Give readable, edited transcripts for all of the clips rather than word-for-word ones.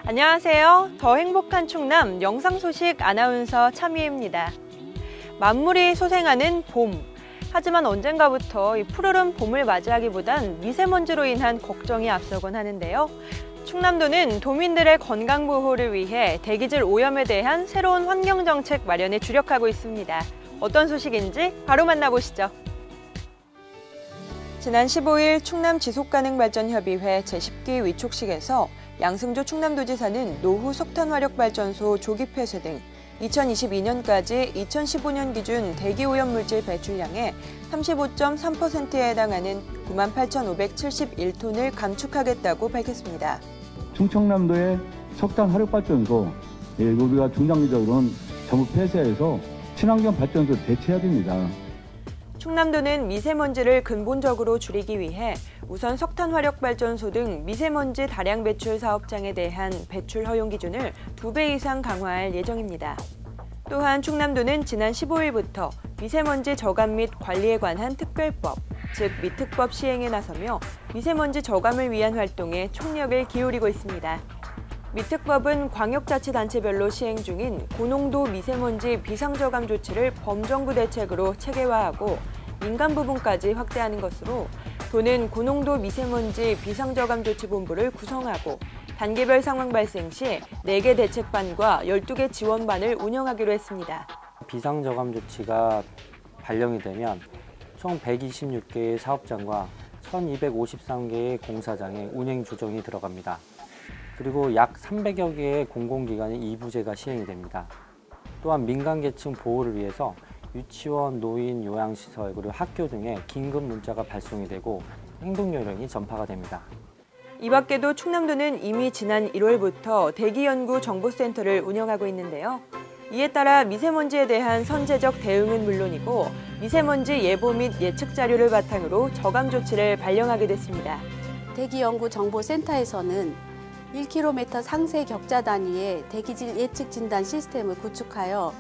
안녕하세요. 더 행복한 충남 영상소식 아나운서 차미입니다. 만물이 소생하는 봄. 하지만 언젠가부터 이 푸르른 봄을 맞이하기보단 미세먼지로 인한 걱정이 앞서곤 하는데요. 충남도는 도민들의 건강 보호를 위해 대기질 오염에 대한 새로운 환경정책 마련에 주력하고 있습니다. 어떤 소식인지 바로 만나보시죠. 지난 15일 충남 지속가능발전협의회 제10기 위촉식에서 양승조 충남도지사는 노후 석탄화력발전소 조기 폐쇄 등 2022년까지 2015년 기준 대기오염물질 배출량의 35.3%에 해당하는 98,571톤을 감축하겠다고 밝혔습니다. 충청남도의 석탄화력발전소, 우리가 중장기적으로는 전부 폐쇄해서 친환경 발전소 대체해야 됩니다. 충남도는 미세먼지를 근본적으로 줄이기 위해 우선 석탄화력발전소 등 미세먼지 다량 배출 사업장에 대한 배출 허용 기준을 2배 이상 강화할 예정입니다. 또한 충남도는 지난 15일부터 미세먼지 저감 및 관리에 관한 특별법, 즉 미특법 시행에 나서며 미세먼지 저감을 위한 활동에 총력을 기울이고 있습니다. 미특법은 광역자치단체별로 시행 중인 고농도 미세먼지 비상저감 조치를 범정부 대책으로 체계화하고 민간 부분까지 확대하는 것으로 도는 고농도 미세먼지 비상저감조치본부를 구성하고 단계별 상황 발생 시 4개 대책반과 12개 지원반을 운영하기로 했습니다. 비상저감 조치가 발령이 되면 총 126개의 사업장과 1,253개의 공사장에 운행 조정이 들어갑니다. 그리고 약 300여 개의 공공기관의 이부제가 시행이 됩니다. 또한 민간계층 보호를 위해서 유치원, 노인, 요양시설, 그리고 학교 등에 긴급 문자가 발송이 되고 행동요령이 전파가 됩니다. 이 밖에도 충남도는 이미 지난 1월부터 대기연구정보센터를 운영하고 있는데요. 이에 따라 미세먼지에 대한 선제적 대응은 물론이고 미세먼지 예보 및 예측 자료를 바탕으로 저감 조치를 발령하게 됐습니다. 대기연구정보센터에서는 1km 상세 격자 단위의 대기질 예측 진단 시스템을 구축하여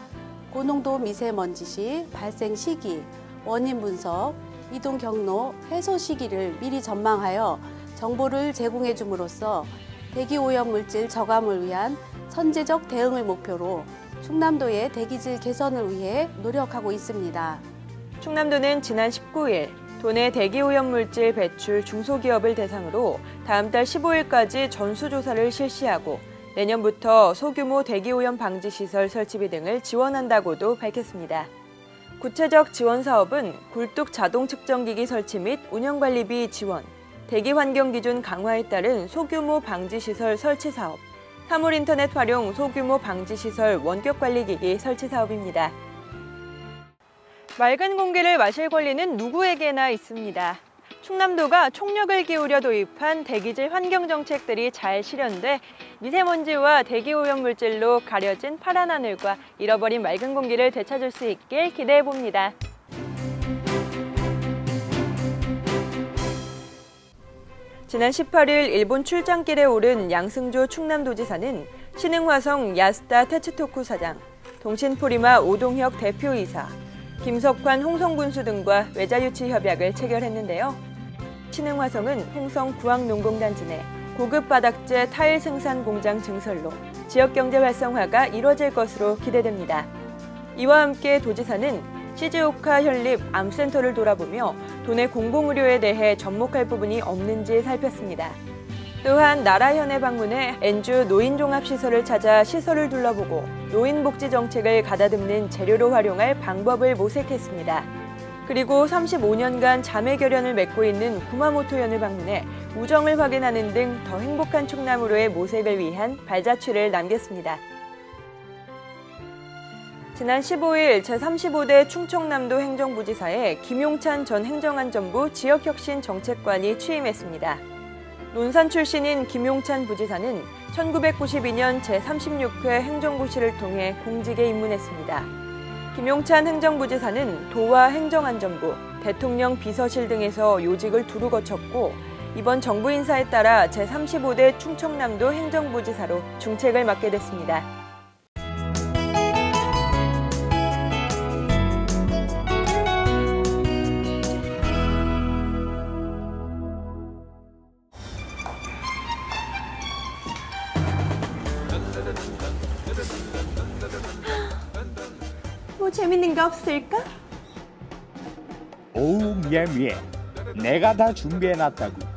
고농도 미세먼지 시 발생 시기, 원인 분석, 이동 경로, 해소 시기를 미리 전망하여 정보를 제공해 줌으로써 대기오염 물질 저감을 위한 선제적 대응을 목표로 충남도의 대기질 개선을 위해 노력하고 있습니다. 충남도는 지난 19일 도내 대기오염 물질 배출 중소기업을 대상으로 다음 달 15일까지 전수조사를 실시하고 내년부터 소규모 대기오염 방지 시설 설치비 등을 지원한다고도 밝혔습니다. 구체적 지원 사업은 굴뚝 자동 측정기기 설치 및 운영관리비 지원, 대기환경기준 강화에 따른 소규모 방지시설 설치 사업, 사물인터넷 활용 소규모 방지시설 원격관리기기 설치 사업입니다. 맑은 공기를 마실 권리는 누구에게나 있습니다. 충남도가 총력을 기울여 도입한 대기질 환경정책들이 잘 실현돼 미세먼지와 대기오염 물질로 가려진 파란 하늘과 잃어버린 맑은 공기를 되찾을 수 있길 기대해봅니다. 지난 18일 일본 출장길에 오른 양승조 충남도지사는 신흥화성 야스다 테츠토쿠 사장, 동신포리마 오동혁 대표이사, 김석환 홍성군수 등과 외자유치 협약을 체결했는데요. 신흥화성은 홍성 구황농공단지 내 고급 바닥재 타일 생산 공장 증설로 지역경제 활성화가 이뤄질 것으로 기대됩니다. 이와 함께 도지사는 시즈오카 현립 암센터를 돌아보며 도내 공공의료에 대해 접목할 부분이 없는지 살폈습니다. 또한 나라현에 방문해 엔주 노인종합시설을 찾아 시설을 둘러보고 노인복지 정책을 가다듬는 재료로 활용할 방법을 모색했습니다. 그리고 35년간 자매결연을 맺고 있는 구마모토현을 방문해 우정을 확인하는 등 더 행복한 충남으로의 모색을 위한 발자취를 남겼습니다. 지난 15일 제35대 충청남도 행정부지사에 김용찬 전 행정안전부 지역혁신정책관이 취임했습니다. 논산 출신인 김용찬 부지사는 1992년 제36회 행정고시를 통해 공직에 입문했습니다. 김용찬 행정부지사는 도와 행정안전부, 대통령 비서실 등에서 요직을 두루 거쳤고 이번 정부 인사에 따라 제35대 충청남도 행정부지사로 중책을 맡게 됐습니다. 재밌는 거 없을까? 오우 미에 내가 다 준비해놨다고.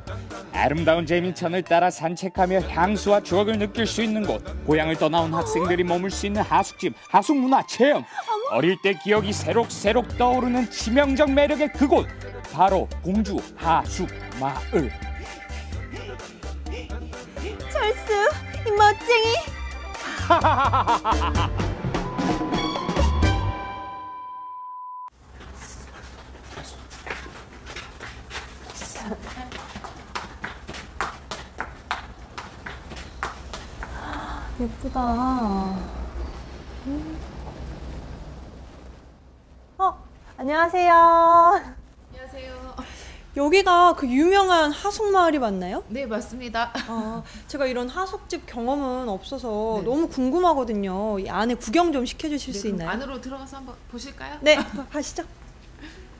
아름다운 재민천을 따라 산책하며 향수와 추억을 느낄 수 있는 곳, 고향을 떠나온 학생들이 머물 수 있는 하숙집, 하숙문화체험, 어릴 때 기억이 새록새록 떠오르는 치명적 매력의 그곳, 바로 공주 하숙마을. 철수, 이 멋쟁이! 예쁘다. 안녕하세요. 안녕하세요. 여기가 그 유명한 하숙마을이 맞나요? 네, 맞습니다. 제가 이런 하숙집 경험은 없어서 네. 너무 궁금하거든요. 이 안에 구경 좀 시켜주실 네, 수 있나요? 안으로 들어가서 한번 보실까요? 네, 가시죠.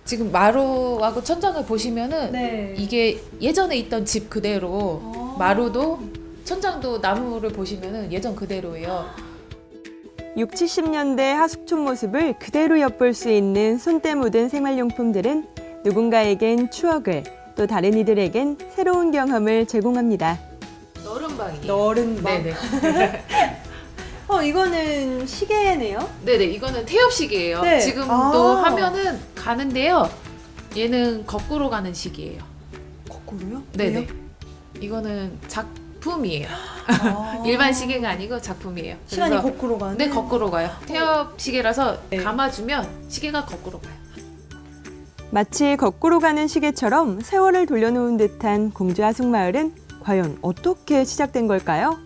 지금 마루하고 천장을 보시면은 네. 이게 예전에 있던 집 그대로 마루도 천장도 나무를 보시면은 예전 그대로예요. 60, 70년대 하숙촌 모습을 그대로 엿볼 수 있는 손때 묻은 생활용품들은 누군가에겐 추억을, 또 다른 이들에겐 새로운 경험을 제공합니다. 너른방이에요. 너른방. 네네. 이거는 시계네요? 네네, 이거는 태엽식이에요. 네. 지금 또 하면은 가는데요. 얘는 거꾸로 가는 식이에요. 거꾸로요? 네네. 왜요? 이거는 작품이에요. 일반 시계가 아니고 작품이에요. 시간이 그래서 거꾸로 가는? 네, 거꾸로 가요. 태엽 시계라서 네. 감아주면 시계가 거꾸로 가요. 마치 거꾸로 가는 시계처럼 세월을 돌려놓은 듯한 공주 하숙마을은 과연 어떻게 시작된 걸까요?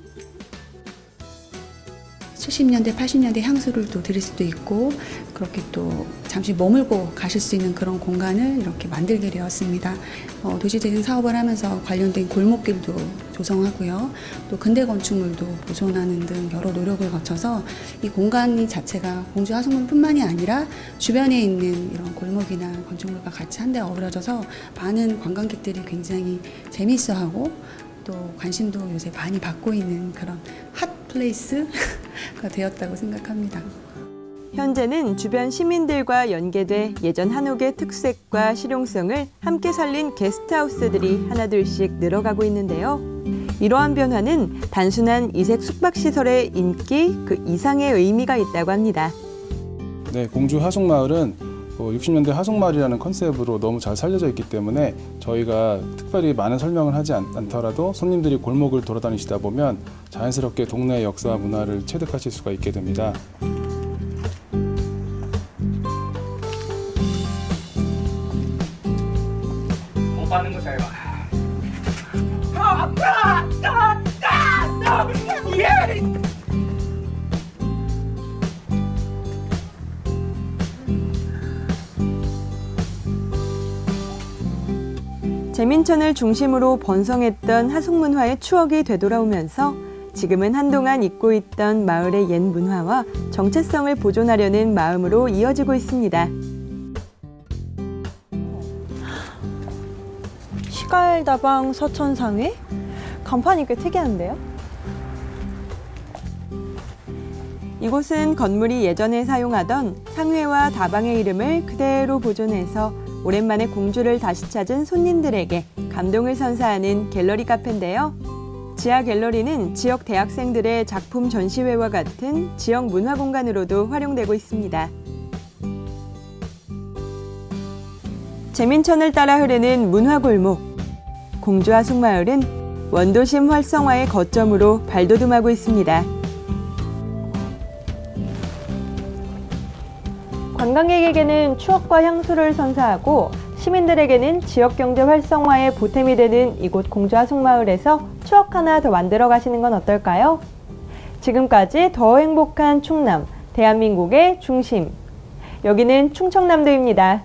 70년대, 80년대 향수를 또 드릴 수도 있고 그렇게 또 잠시 머물고 가실 수 있는 그런 공간을 이렇게 만들게 되었습니다. 도시재생 사업을 하면서 관련된 골목길도 조성하고요. 또 근대 건축물도 보존하는 등 여러 노력을 거쳐서 이 공간 자체가 공주 하숙문뿐만이 아니라 주변에 있는 이런 골목이나 건축물과 같이 한데 어우러져서 많은 관광객들이 굉장히 재미있어하고 또 관심도 요새 많이 받고 있는 그런 핫플레이스가 되었다고 생각합니다. 현재는 주변 시민들과 연계돼 예전 한옥의 특색과 실용성을 함께 살린 게스트하우스들이 하나둘씩 늘어가고 있는데요. 이러한 변화는 단순한 이색 숙박시설의 인기 그 이상의 의미가 있다고 합니다. 네, 공주 하숙마을은 60년대 하숙마을이라는 컨셉으로 너무 잘 살려져 있기 때문에 저희가 특별히 많은 설명을 하지 않더라도 손님들이 골목을 돌아다니시다 보면 자연스럽게 동네의 역사와 문화를 체득하실 수가 있게 됩니다. 못 받는 거 잘 봐. 재민천을 중심으로 번성했던 하숙문화의 추억이 되돌아오면서 지금은 한동안 잊고 있던 마을의 옛 문화와 정체성을 보존하려는 마음으로 이어지고 있습니다. 시갈다방 서천상회? 간판이 꽤 특이한데요? 이곳은 건물이 예전에 사용하던 상회와 다방의 이름을 그대로 보존해서 오랜만에 공주를 다시 찾은 손님들에게 감동을 선사하는 갤러리 카페인데요. 지하 갤러리는 지역 대학생들의 작품 전시회와 같은 지역 문화 공간으로도 활용되고 있습니다. 재민천을 따라 흐르는 문화골목. 공주 하숙마을은 원도심 활성화의 거점으로 발돋움하고 있습니다. 관광객에게는 추억과 향수를 선사하고 시민들에게는 지역경제 활성화의 보탬이 되는 이곳 공주 하숙마을에서 추억 하나 더 만들어 가시는 건 어떨까요? 지금까지 더 행복한 충남, 대한민국의 중심. 여기는 충청남도입니다.